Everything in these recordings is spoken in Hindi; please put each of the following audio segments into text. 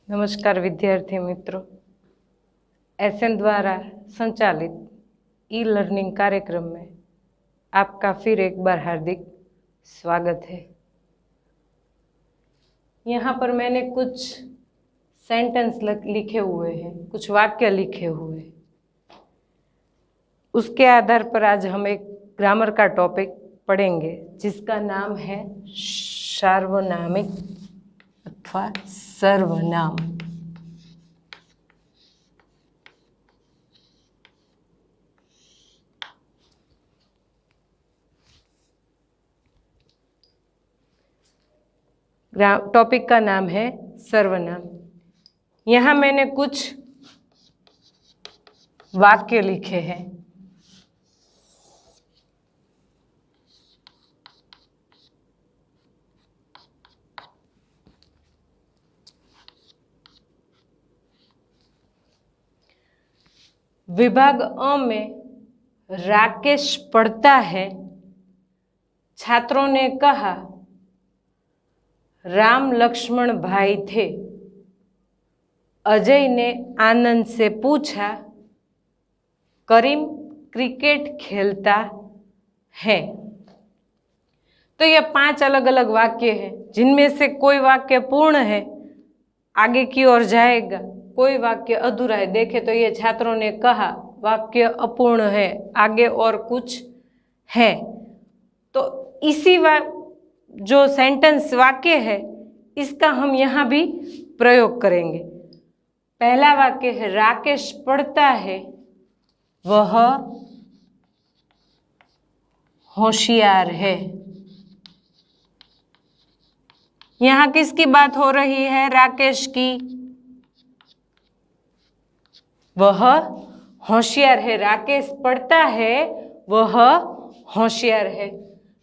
नमस्कार विद्यार्थी मित्रों, एसएन द्वारा संचालित ई लर्निंग कार्यक्रम में आपका फिर एक बार हार्दिक स्वागत है। यहाँ पर मैंने कुछ सेंटेंस लिखे हुए हैं, कुछ वाक्य लिखे हुए हैं। उसके आधार पर आज हम एक ग्रामर का टॉपिक पढ़ेंगे जिसका नाम है सार्वनामिक अथवा सर्वनाम। टॉपिक का नाम है सर्वनाम। यहाँ मैंने कुछ वाक्य लिखे हैं। विभाग अ में राकेश पढ़ता है। छात्रों ने कहा राम लक्ष्मण भाई थे। अजय ने आनंद से पूछा करीम क्रिकेट खेलता है। तो ये 5 अलग अलग वाक्य हैं जिनमें से कोई वाक्य पूर्ण है, आगे की ओर जाएगा, कोई वाक्य अधूरा है। देखे तो ये छात्रों ने कहा वाक्य अपूर्ण है, आगे और कुछ है। तो इसी जो सेंटेंस वाक्य है इसका हम यहाँ भी प्रयोग करेंगे। पहला वाक्य है राकेश पढ़ता है, वह होशियार है। यहाँ किसकी बात हो रही है? राकेश की। वह होशियार है। राकेश पढ़ता है, वह होशियार है।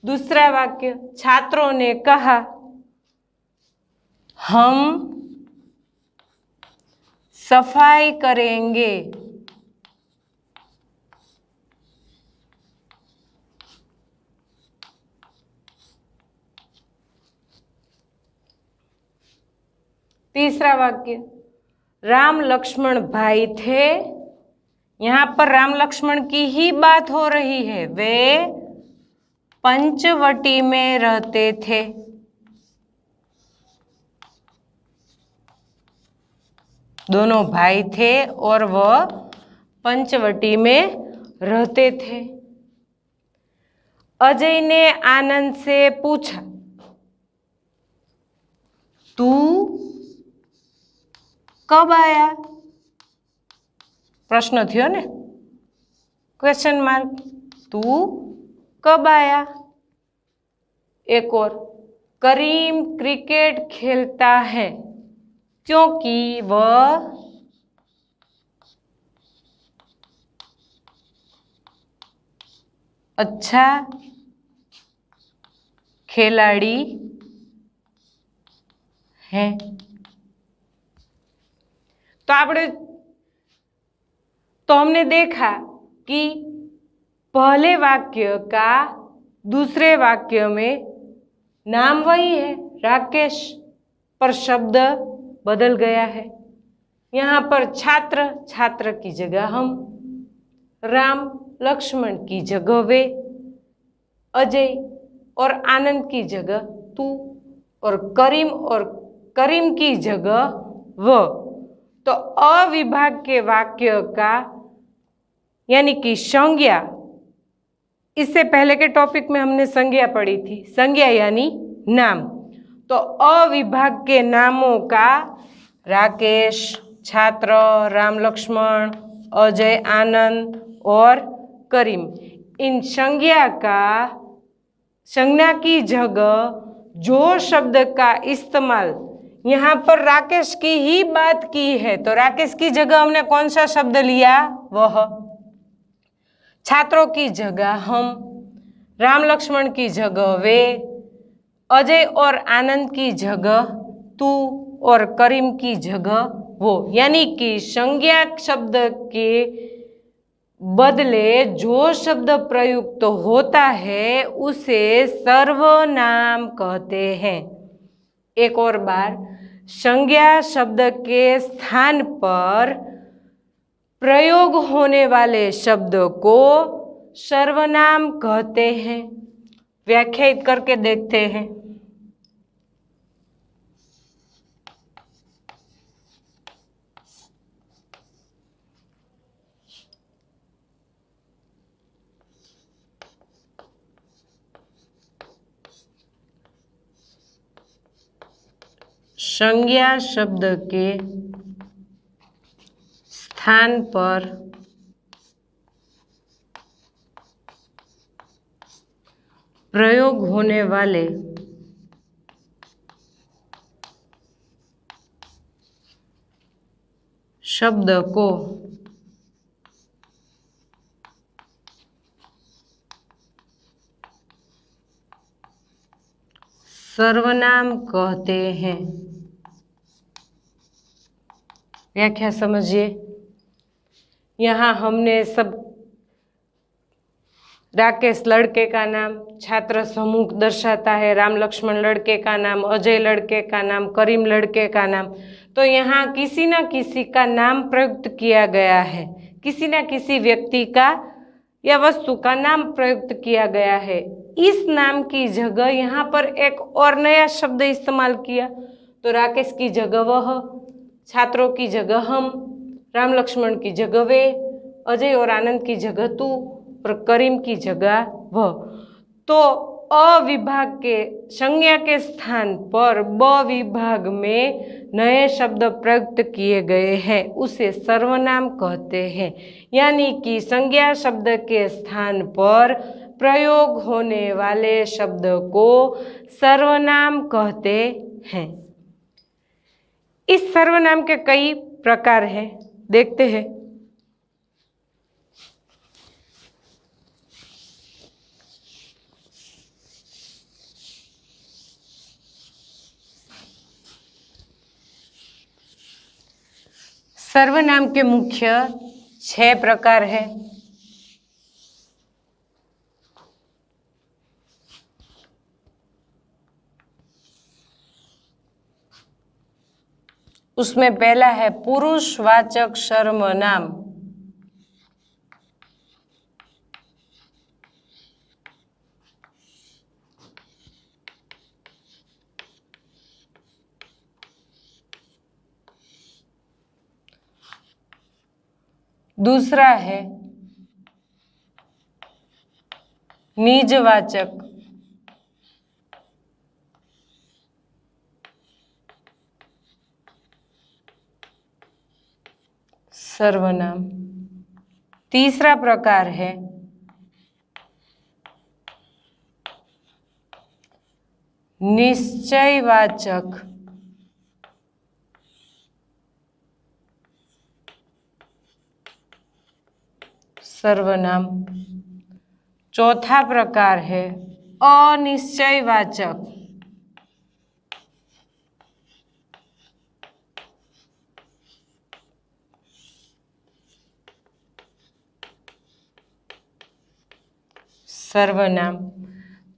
दूसरा वाक्य छात्रों ने कहा हम सफाई करेंगे। तीसरा वाक्य राम लक्ष्मण भाई थे। यहाँ पर राम लक्ष्मण की ही बात हो रही है। वे पंचवटी में रहते थे। दोनों भाई थे और वह पंचवटी में रहते थे। अजय ने आनंद से पूछा तू कब आया? प्रश्न थयो ने, क्वेश्चन मार्क। तू कब आया? एक और करीम क्रिकेट खेलता है क्योंकि वह अच्छा खिलाड़ी है। तो हमने देखा कि पहले वाक्य का दूसरे वाक्य में नाम वही है राकेश, पर शब्द बदल गया है। यहाँ पर छात्र, छात्र की जगह हम, राम लक्ष्मण की जगह वे, अजय और आनंद की जगह तू, और करीम की जगह वो। तो अविभाग के वाक्य का यानी कि संज्ञा, इससे पहले के टॉपिक में हमने संज्ञा पढ़ी थी। संज्ञा यानी नाम। तो अविभाग के नामों का राकेश, छात्र, राम लक्ष्मण, अजय, आनंद और करीम, इन संज्ञा की जगह जो शब्द का इस्तेमाल, यहाँ पर राकेश की ही बात की है तो राकेश की जगह हमने कौन सा शब्द लिया? वह। छात्रों की जगह हम, राम लक्ष्मण की जगह वे, अजय और आनंद की जगह तू और करीम की जगह वो। यानी कि संज्ञा शब्द के बदले जो शब्द प्रयुक्त होता है उसे सर्वनाम कहते हैं। एक और बार, संज्ञा शब्द के स्थान पर प्रयोग होने वाले शब्द को सर्वनाम कहते हैं। व्याख्यायित करके देखते हैं। संज्ञा शब्द के स्थान पर प्रयोग होने वाले शब्द को सर्वनाम कहते हैं। व्याख्या समझिए। यहाँ हमने सब राकेश लड़के का नाम, छात्र समूह दर्शाता है, राम लक्ष्मण लड़के का नाम, अजय लड़के का नाम, करीम लड़के का नाम। तो यहाँ किसी न किसी का नाम प्रयुक्त किया गया है, किसी न किसी व्यक्ति का या वस्तु का नाम प्रयुक्त किया गया है। इस नाम की जगह यहाँ पर एक और नया शब्द इस्तेमाल किया। तो राकेश की जगह वह, छात्रों की जगह हम, राम लक्ष्मण की जगह वे, अजय और आनंद की जगह तू और करीम की जगह वह। तो अ विभाग के संज्ञा के स्थान पर ब विभाग में नए शब्द प्रयुक्त किए गए हैं, उसे सर्वनाम कहते हैं। यानी कि संज्ञा शब्द के स्थान पर प्रयोग होने वाले शब्द को सर्वनाम कहते हैं। इस सर्वनाम के कई प्रकार हैं, देखते हैं। सर्वनाम के मुख्य 6 प्रकार हैं। उसमें पहला है पुरुषवाचक सर्वनाम। दूसरा है निजवाचक सर्वनाम। तीसरा प्रकार है निश्चयवाचक सर्वनाम। चौथा प्रकार है अनिश्चयवाचक सर्वनाम।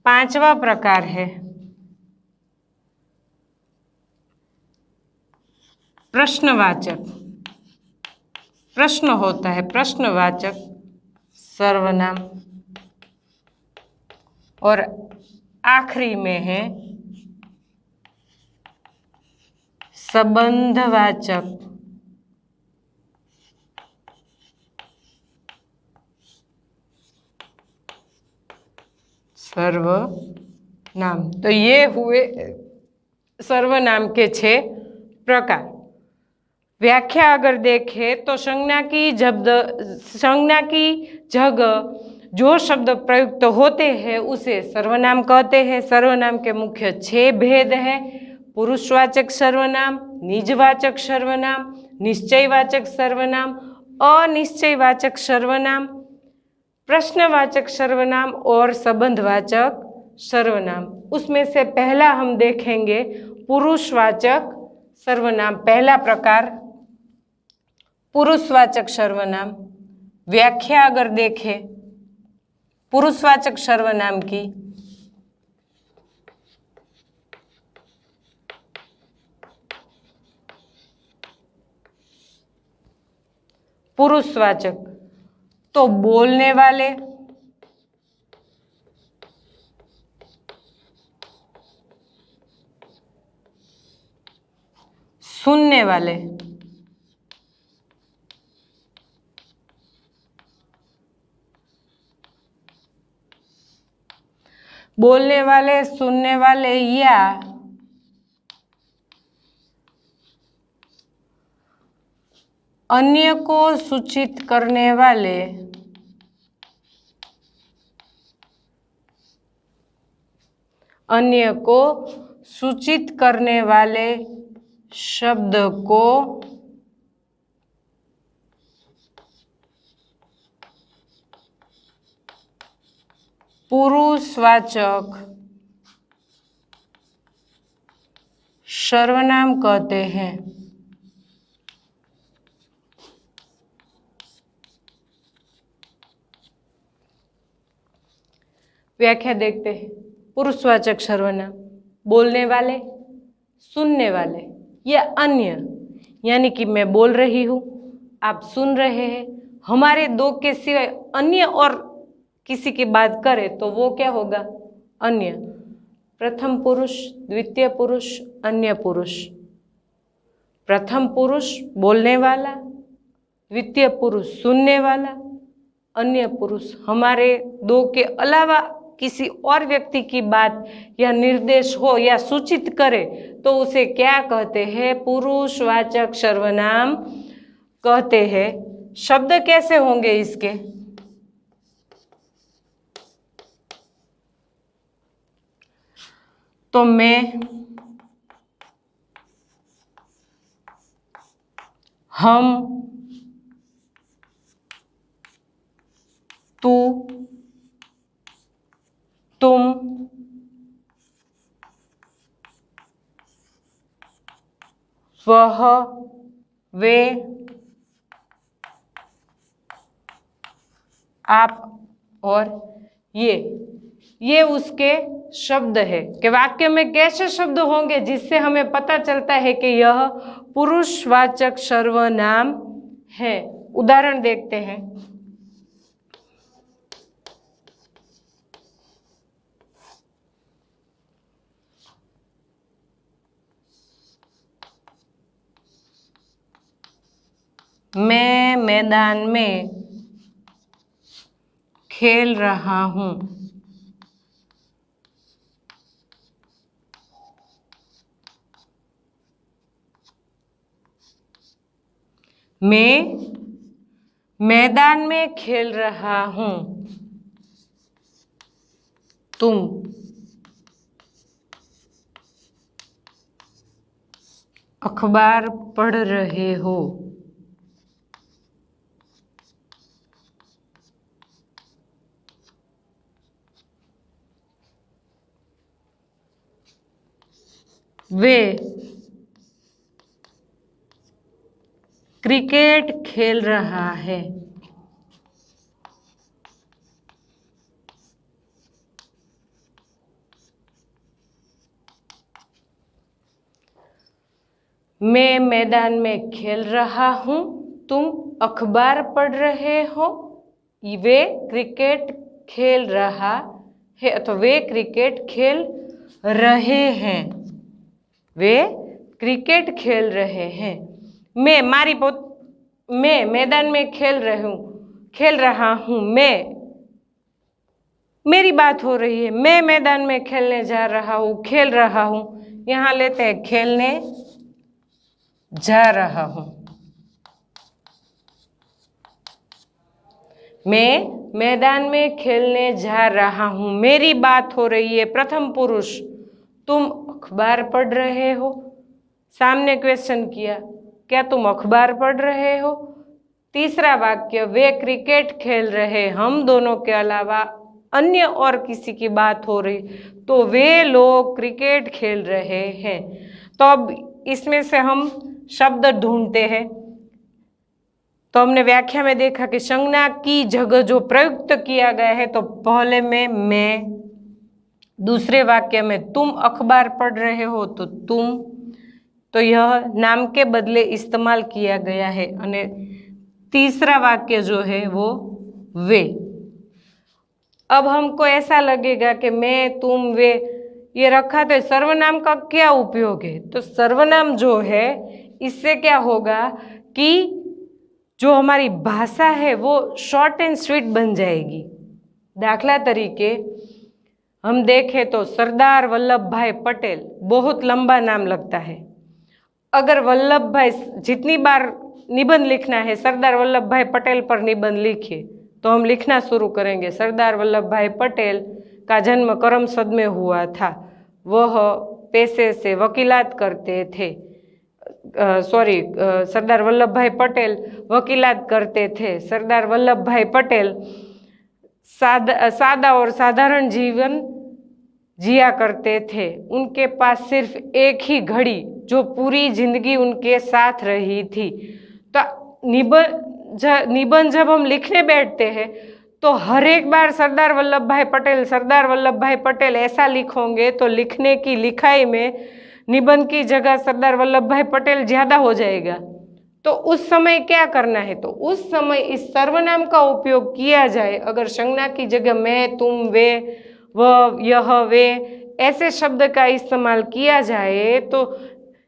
पांचवा प्रकार है प्रश्नवाचक। प्रश्न होता है, प्रश्नवाचक सर्वनाम। और आखिरी में है संबंधवाचक सर्वनाम। तो ये हुए सर्वनाम के 6 प्रकार। व्याख्या अगर देखें तो संज्ञा की जगह जो शब्द प्रयुक्त होते हैं उसे सर्वनाम कहते हैं। सर्वनाम के मुख्य 6 भेद हैं। पुरुषवाचक सर्वनाम, निजवाचक सर्वनाम, निश्चयवाचक सर्वनाम, अनिश्चयवाचक सर्वनाम, प्रश्नवाचक सर्वनाम और संबंधवाचक सर्वनाम। उसमें से पहला हम देखेंगे पुरुषवाचक सर्वनाम। पहला प्रकार पुरुषवाचक सर्वनाम। व्याख्या अगर देखें पुरुषवाचक सर्वनाम की, पुरुषवाचक। तो बोलने वाले, सुनने वाले, बोलने वाले, सुनने वाले या अन्य को सूचित करने वाले अन्य को सूचित करने वाले शब्द को पुरुषवाचक सर्वनाम कहते हैं। व्याख्या देखते हैं। पुरुषवाचक सर्वनाम बोलने वाले, सुनने वाले या अन्य, यानी कि मैं बोल रही हूँ, आप सुन रहे हैं, हमारे दो के सिवाय अन्य और किसी की बात करें तो वो क्या होगा? अन्य। प्रथम पुरुष, द्वितीय पुरुष, अन्य पुरुष। प्रथम पुरुष बोलने वाला, द्वितीय पुरुष सुनने वाला, अन्य पुरुष हमारे दो के अलावा किसी और व्यक्ति की बात या निर्देश हो या सूचित करे तो उसे क्या कहते हैं? पुरुषवाचक सर्वनाम कहते हैं। शब्द कैसे होंगे इसके? तो मैं, हम, तू, तुम, वह, वे, आप और ये उसके शब्द है कि वाक्य में कैसे शब्द होंगे जिससे हमें पता चलता है कि यह पुरुषवाचक सर्वनाम है। उदाहरण देखते हैं। मैं मैदान में खेल रहा हूँ। मैं मैदान में खेल रहा हूँ। तुम अखबार पढ़ रहे हो। वे क्रिकेट खेल रहा है। मैं मैदान में खेल रहा हूँ, तुम अखबार पढ़ रहे हो। वे क्रिकेट खेल रहा है अथवा वे क्रिकेट खेल रहे हैं। वे क्रिकेट खेल रहे हैं। मैं मैदान में खेल रहा हूँ। मेरी बात हो रही है। मैं मैदान में खेलने जा रहा हूँ, खेल रहा हूँ। यहाँ लेते हैं खेलने जा रहा हूँ। मैं मैदान में खेलने जा रहा हूँ। मेरी बात हो रही है। प्रथम पुरुष, तुम अखबार पढ़ रहे हो। सामने क्वेश्चन किया, क्या तुम अखबार पढ़ रहे हो? तीसरा वाक्य, वे क्रिकेट खेल रहे। हम दोनों के अलावा अन्य और किसी की बात हो रही तो वे लोग क्रिकेट खेल रहे हैं। तो अब इसमें से हम शब्द ढूंढते हैं। तो हमने व्याख्या में देखा कि संज्ञा की जगह जो प्रयुक्त किया गया है, तो पहले में मैं, दूसरे वाक्य में तुम अखबार पढ़ रहे हो तो तुम, तो यह नाम के बदले इस्तेमाल किया गया है। और तीसरा वाक्य जो है वो वे। अब हमको ऐसा लगेगा कि मैं, तुम, वे ये रखा तो सर्वनाम का क्या उपयोग है? तो सर्वनाम जो है इससे क्या होगा कि जो हमारी भाषा है वो शॉर्ट एंड स्वीट बन जाएगी। दाखला तरीके हम देखें तो सरदार वल्लभ भाई पटेल बहुत लंबा नाम लगता है। अगर वल्लभ भाई, जितनी बार निबंध लिखना है सरदार वल्लभ भाई पटेल पर निबंध लिखिए तो हम लिखना शुरू करेंगे सरदार वल्लभ भाई पटेल का जन्म करमसद में हुआ था, वह पैसे से वकीलात करते थे, सरदार वल्लभ भाई पटेल वकीलात करते थे, सरदार वल्लभ भाई पटेल सादा और साधारण जीवन जिया करते थे, उनके पास सिर्फ एक ही घड़ी जो पूरी जिंदगी उनके साथ रही थी। तो निबंध जब हम लिखने बैठते हैं तो हर एक बार सरदार वल्लभ भाई पटेल ऐसा लिखोगे तो लिखने की लिखाई में निबंध की जगह सरदार वल्लभ भाई पटेल ज़्यादा हो जाएगा। तो उस समय क्या करना है? तो उस समय इस सर्वनाम का उपयोग किया जाए। अगर संज्ञा की जगह मैं, तुम, वे, वह, यह, वे ऐसे शब्द का इस्तेमाल किया जाए तो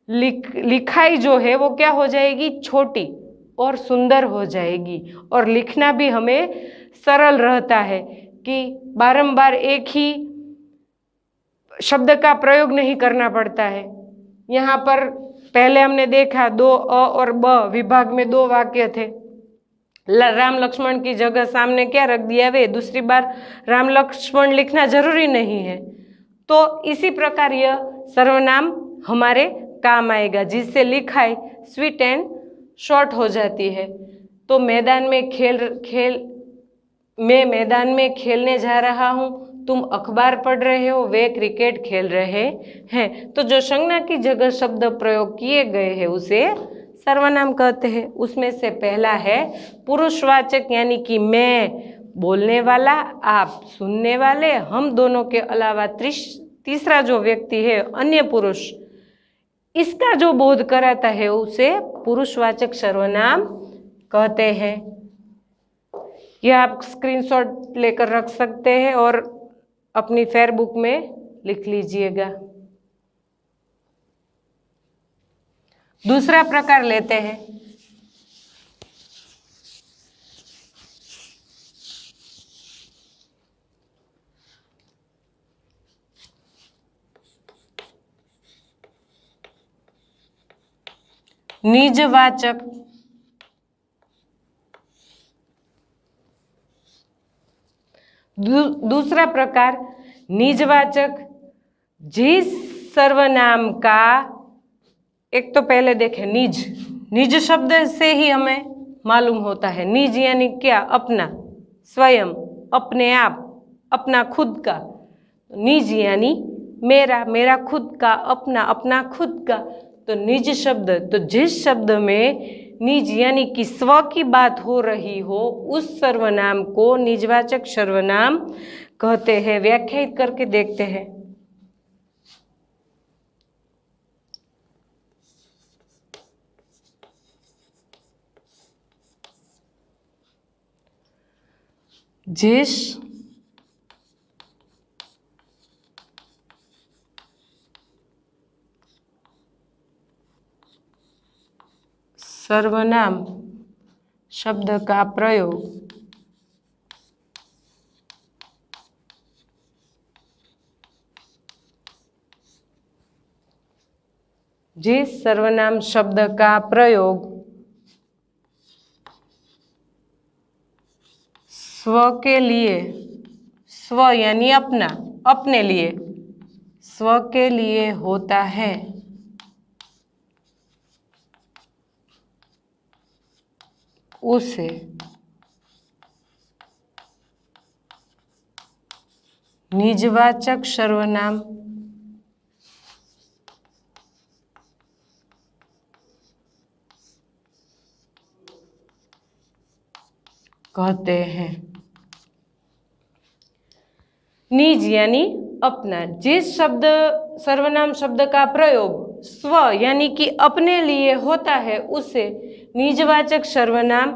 लिखाई जो है वो क्या हो जाएगी? छोटी और सुंदर हो जाएगी। और लिखना भी हमें सरल रहता है कि बारंबार एक ही शब्द का प्रयोग नहीं करना पड़ता है। यहाँ पर पहले हमने देखा दो अ और ब विभाग में दो वाक्य थे। राम लक्ष्मण की जगह सामने क्या रख दिया? वे। दूसरी बार राम लक्ष्मण लिखना जरूरी नहीं है। तो इसी प्रकार यह सर्वनाम हमारे काम आएगा जिससे लिखाई स्वीट एंड शॉर्ट हो जाती है। तो मैदान में खेलने जा रहा हूँ, तुम अखबार पढ़ रहे हो, वे क्रिकेट खेल रहे हैं। तो जो संज्ञा की जगह शब्द प्रयोग किए गए हैं उसे सर्वनाम कहते हैं। उसमें से पहला है पुरुषवाचक, यानी कि मैं बोलने वाला, आप सुनने वाले, हम दोनों के अलावा तीसरा जो व्यक्ति है अन्य पुरुष, इसका जो बोध कराता है उसे पुरुषवाचक सर्वनाम कहते हैं। यह आप स्क्रीनशॉट लेकर रख सकते हैं और अपनी फेयर बुक में लिख लीजिएगा। दूसरा प्रकार लेते हैं। निजवाचक। दूसरा प्रकार निजवाचक, जिस सर्वनाम का, एक तो पहले देखें निज शब्द से ही हमें मालूम होता है। निज यानी क्या? अपना, स्वयं, अपने आप, अपना खुद का। निज यानी मेरा खुद का, अपना खुद का। तो निज शब्द, तो जिस शब्द में निज यानी कि स्व की बात हो रही हो उस सर्वनाम को निजवाचक सर्वनाम कहते हैं। व्याख्यायित करके देखते हैं। जिस सर्वनाम शब्द का प्रयोग जिस सर्वनाम शब्द का प्रयोग स्व के लिए, स्व यानी अपना, अपने लिए, स्व के लिए होता है उसे निजवाचक सर्वनाम कहते हैं। निज यानी अपना, जिस शब्द सर्वनाम शब्द का प्रयोग स्व यानी कि अपने लिए होता है उसे निजवाचक सर्वनाम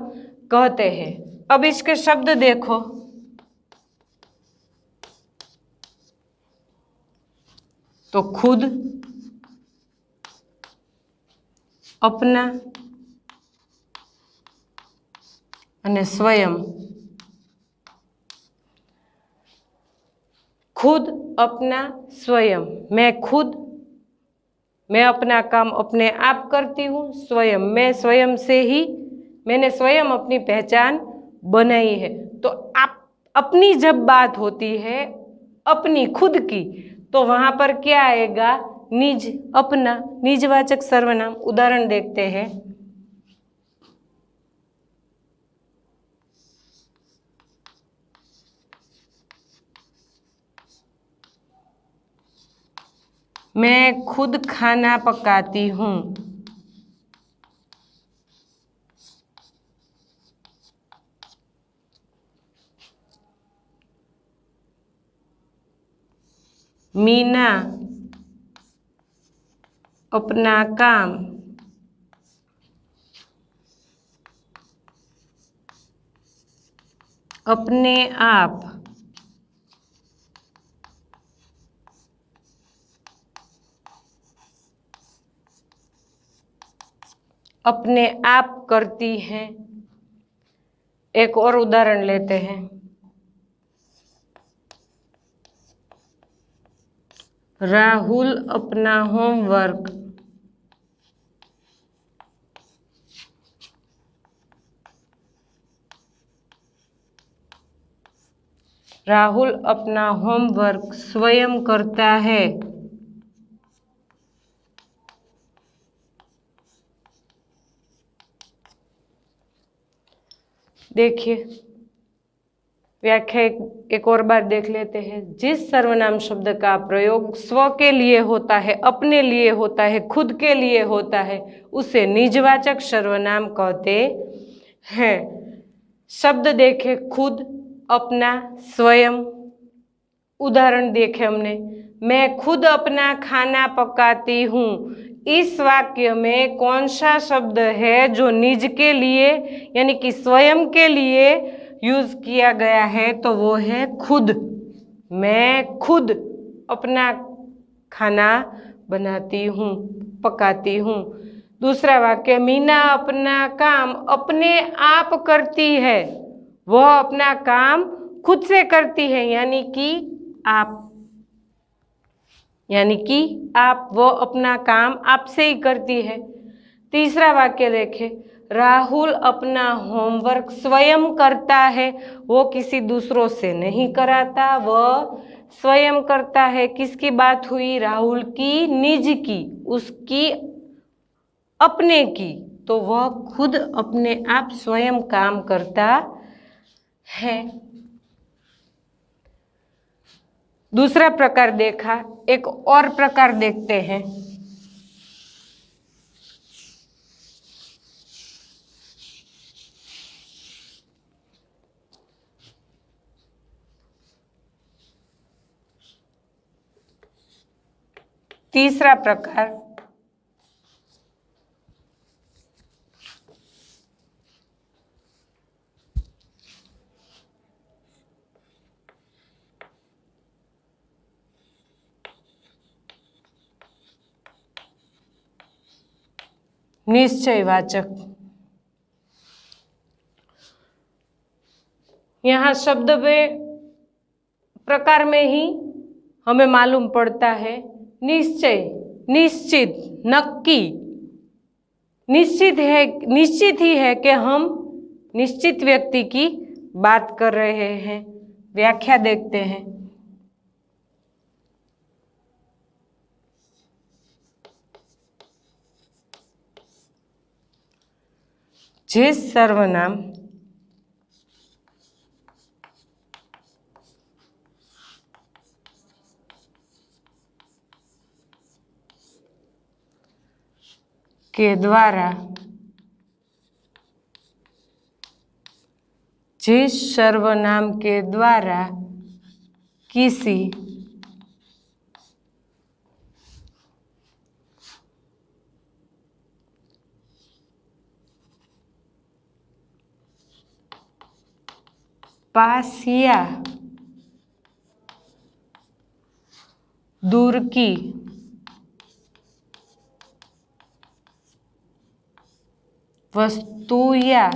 कहते हैं। अब इसके शब्द देखो, तो खुद, अपना અને स्वयं। खुद, अपना, स्वयं। मैं अपना काम अपने आप करती हूँ। स्वयं, मैं स्वयं से ही, मैंने स्वयं अपनी पहचान बनाई है। तो आप अपनी जब बात होती है, अपनी खुद की, तो वहां पर क्या आएगा? निज, अपना, निजवाचक सर्वनाम। उदाहरण देखते हैं। मैं खुद खाना पकाती हूँ। मीना अपना काम अपने आप करती हैं। एक और उदाहरण लेते हैं। राहुल अपना होमवर्क स्वयं करता है। देखिए, व्याख्या एक और बार देख लेते हैं। जिस सर्वनाम शब्द का प्रयोग स्व के लिए होता है, अपने लिए होता है, खुद के लिए होता है, उसे निजवाचक सर्वनाम कहते हैं। शब्द देखे, खुद, अपना, स्वयं। उदाहरण देखे हमने, मैं खुद अपना खाना पकाती हूँ। इस वाक्य में कौन सा शब्द है जो निज के लिए यानी कि स्वयं के लिए यूज किया गया है? तो वो है खुद। मैं खुद अपना खाना बनाती हूँ, पकाती हूँ। दूसरा वाक्य, मीना अपना काम अपने आप करती है। वह अपना काम खुद से करती है, यानी कि आप वो अपना काम आपसे ही करती है। तीसरा वाक्य देखें, राहुल अपना होमवर्क स्वयं करता है। वो किसी दूसरों से नहीं कराता, वह स्वयं करता है। किसकी बात हुई? राहुल की, निज की, उसकी अपने की। तो वह खुद अपने आप स्वयं काम करता है। दूसरा प्रकार देखा, एक और प्रकार देखते हैं। तीसरा प्रकार, निश्चयवाचक। यहाँ शब्द में प्रकार में ही हमें मालूम पड़ता है निश्चय, निश्चित, नक्की। निश्चित ही है कि हम निश्चित व्यक्ति की बात कर रहे हैं। व्याख्या देखते हैं। जिस सर्वनाम के द्वारा किसी पास या दूर की वस्तु या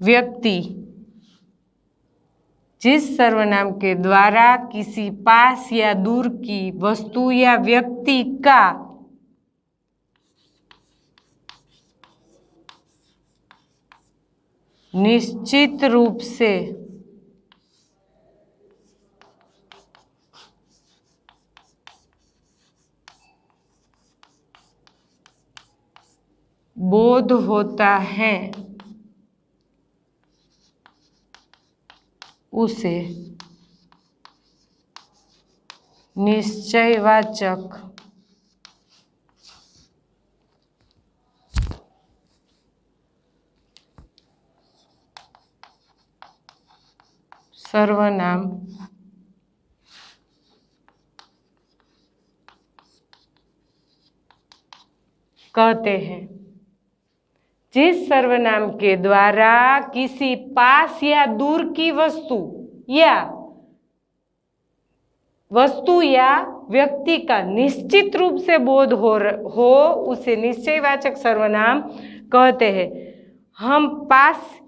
व्यक्ति जिस सर्वनाम के द्वारा किसी पास या दूर की वस्तु या व्यक्ति का निश्चित रूप से बोध होता है उसे निश्चयवाचक सर्वनाम कहते हैं। जिस सर्वनाम के द्वारा किसी पास या दूर की वस्तु या व्यक्ति का निश्चित रूप से बोध हो उसे निश्चयवाचक सर्वनाम कहते हैं। हम पास,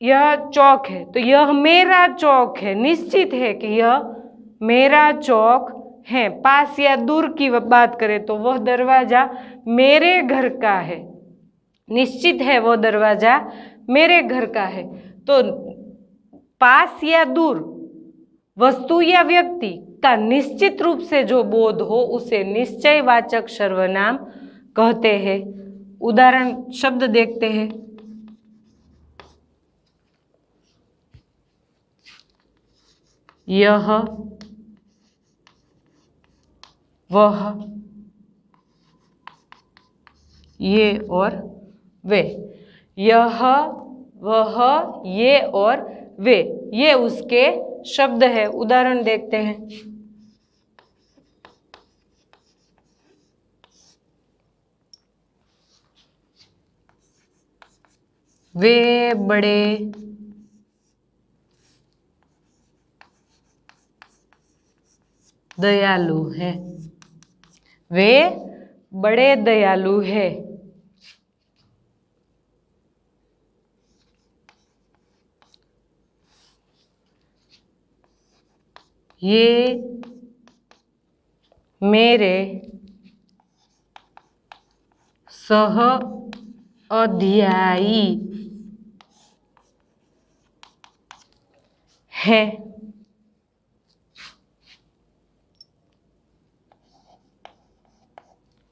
यह चौक है तो यह मेरा चौक है, निश्चित है कि यह मेरा चौक है। पास या दूर की बात करें तो वह दरवाजा मेरे घर का है, निश्चित है वो दरवाजा मेरे घर का है। तो पास या दूर वस्तु या व्यक्ति का निश्चित रूप से जो बोध हो उसे निश्चयवाचक सर्वनाम कहते हैं। उदाहरण शब्द देखते हैं। यह, वह, ये और वे। यह, वह, ये और वे, ये उसके शब्द है। उदाहरण देखते हैं। वे बड़े दयालु हैं। वे बड़े दयालु हैं। ये मेरे सह अध्यायी हैं।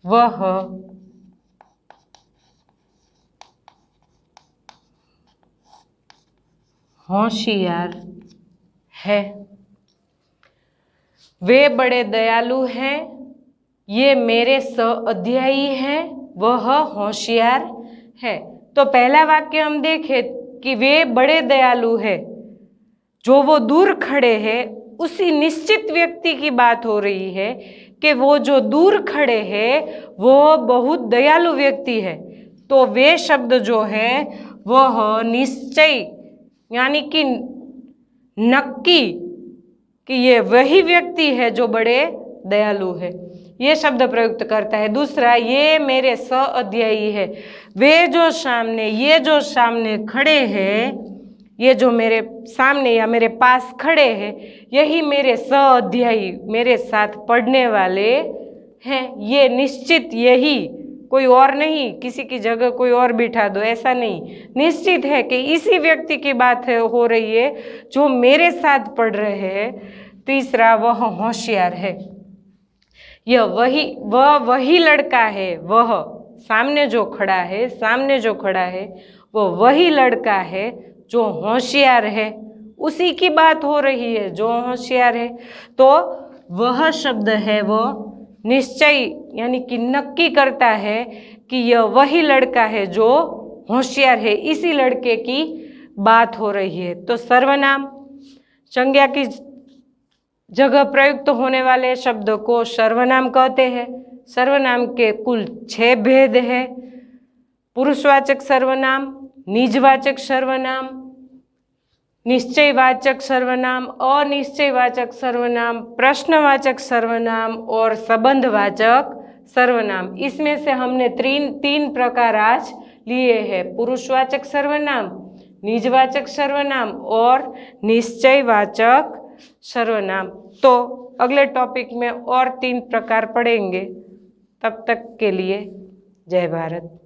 वह होशियार है। वे बड़े दयालु हैं, ये मेरे सह-अध्यायी हैं, वह होशियार है। तो पहला वाक्य हम देखें कि वे बड़े दयालु हैं, जो वो दूर खड़े हैं उसी निश्चित व्यक्ति की बात हो रही है कि वो जो दूर खड़े हैं वो बहुत दयालु व्यक्ति है। तो वे शब्द जो है वह निश्चय यानी कि नक्की कि ये वही व्यक्ति है जो बड़े दयालु है, ये शब्द प्रयुक्त करता है। दूसरा, ये मेरे सह-अध्यायी है। वे जो सामने, ये जो सामने खड़े हैं, ये जो मेरे सामने या मेरे पास खड़े हैं, यही मेरे सह-अध्यायी, मेरे साथ पढ़ने वाले हैं। ये निश्चित, यही, कोई और नहीं, किसी की जगह कोई और बिठा दो, ऐसा नहीं। निश्चित है कि इसी व्यक्ति की बात हो रही है जो मेरे साथ पढ़ रहे हैं। तीसरा, वह होशियार है। वह वही लड़का है। वह सामने जो खड़ा है वो वही लड़का है जो होशियार है। उसी की बात हो रही है जो होशियार है। तो वह शब्द है वो निश्चय यानी कि नक्की करता है कि यह वही लड़का है जो होशियार है, इसी लड़के की बात हो रही है। तो सर्वनाम संज्ञा की जगह प्रयुक्त होने वाले शब्द को सर्वनाम कहते हैं। सर्वनाम के कुल 6 भेद हैं। पुरुषवाचक सर्वनाम, निजवाचक सर्वनाम, निश्चयवाचक सर्वनाम, अनिश्चयवाचक सर्वनाम, प्रश्नवाचक सर्वनाम और संबंधवाचक सर्वनाम। इसमें से हमने तीन प्रकार आज लिए हैं, पुरुषवाचक सर्वनाम, निजवाचक सर्वनाम और निश्चयवाचक सर्वनाम। तो अगले टॉपिक में और 3 प्रकार पढ़ेंगे। तब तक के लिए जय भारत।